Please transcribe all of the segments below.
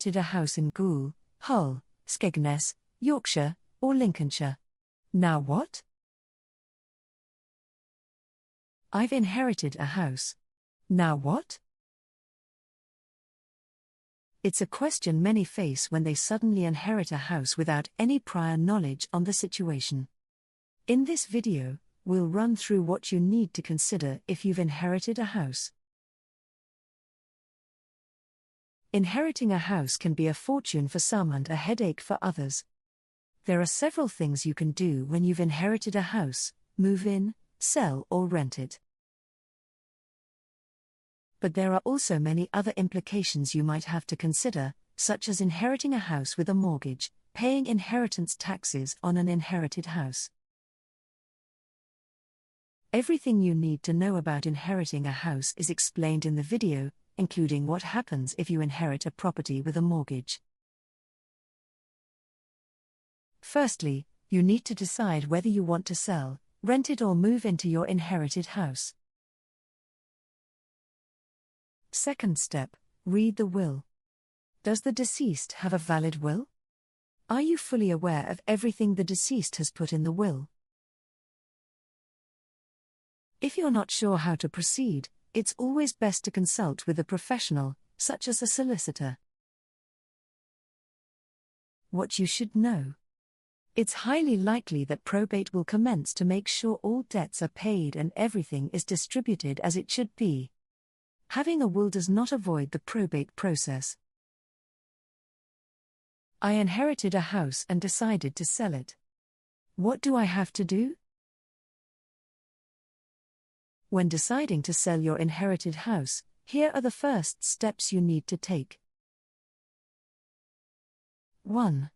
inherited a house in Goole, Hull, Skegness, Yorkshire, or Lincolnshire. Now what? I've inherited a house. Now what? It's a question many face when they suddenly inherit a house without any prior knowledge on the situation. In this video, we'll run through what you need to consider if you've inherited a house. Inheriting a house can be a fortune for some and a headache for others. There are several things you can do when you've inherited a house: move in, sell, or rent it. But there are also many other implications you might have to consider, such as inheriting a house with a mortgage, paying inheritance taxes on an inherited house. Everything you need to know about inheriting a house is explained in the video, including what happens if you inherit a property with a mortgage. Firstly, you need to decide whether you want to sell, rent it, or move into your inherited house. Second step, read the will. Does the deceased have a valid will? Are you fully aware of everything the deceased has put in the will? If you're not sure how to proceed, it's always best to consult with a professional, such as a solicitor. What you should know. It's highly likely that probate will commence to make sure all debts are paid and everything is distributed as it should be. Having a will does not avoid the probate process. I inherited a house and decided to sell it. What do I have to do? When deciding to sell your inherited house, here are the first steps you need to take. 1.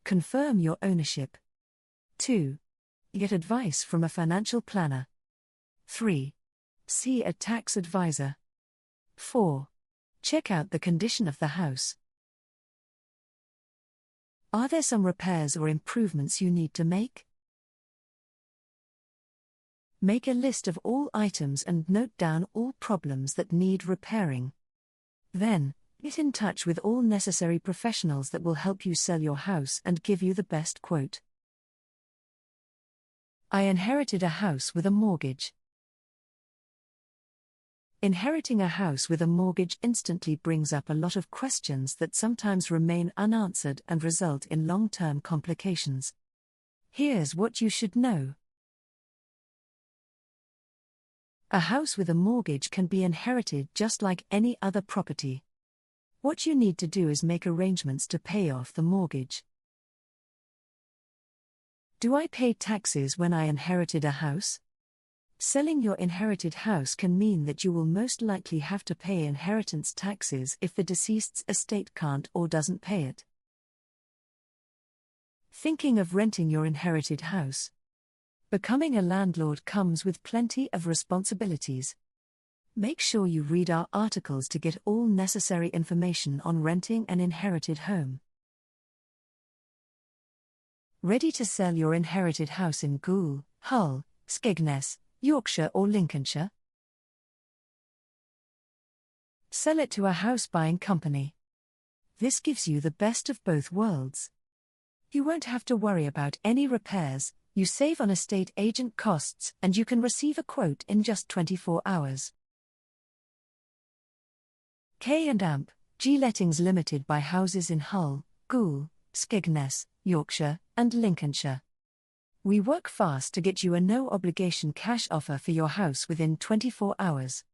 Confirm your ownership. 2. Get advice from a financial planner. 3. See a tax advisor. 4. Check out the condition of the house. Are there some repairs or improvements you need to make? Make a list of all items and note down all problems that need repairing. Then, get in touch with all necessary professionals that will help you sell your house and give you the best quote. I inherited a house with a mortgage. Inheriting a house with a mortgage instantly brings up a lot of questions that sometimes remain unanswered and result in long-term complications. Here's what you should know. A house with a mortgage can be inherited just like any other property. What you need to do is make arrangements to pay off the mortgage. Do I pay taxes when I inherited a house? Selling your inherited house can mean that you will most likely have to pay inheritance taxes if the deceased's estate can't or doesn't pay it. Thinking of renting your inherited house? Becoming a landlord comes with plenty of responsibilities. Make sure you read our articles to get all necessary information on renting an inherited home. Ready to sell your inherited house in Goole, Hull, Skegness, Yorkshire, or Lincolnshire? Sell it to a house buying company. This gives you the best of both worlds. You won't have to worry about any repairs, you save on estate agent costs, and you can receive a quote in just 24 hours. K&G Lettings Limited buy houses in Hull, Goole, Skegness, Yorkshire, and Lincolnshire. We work fast to get you a no-obligation cash offer for your house within 24 hours.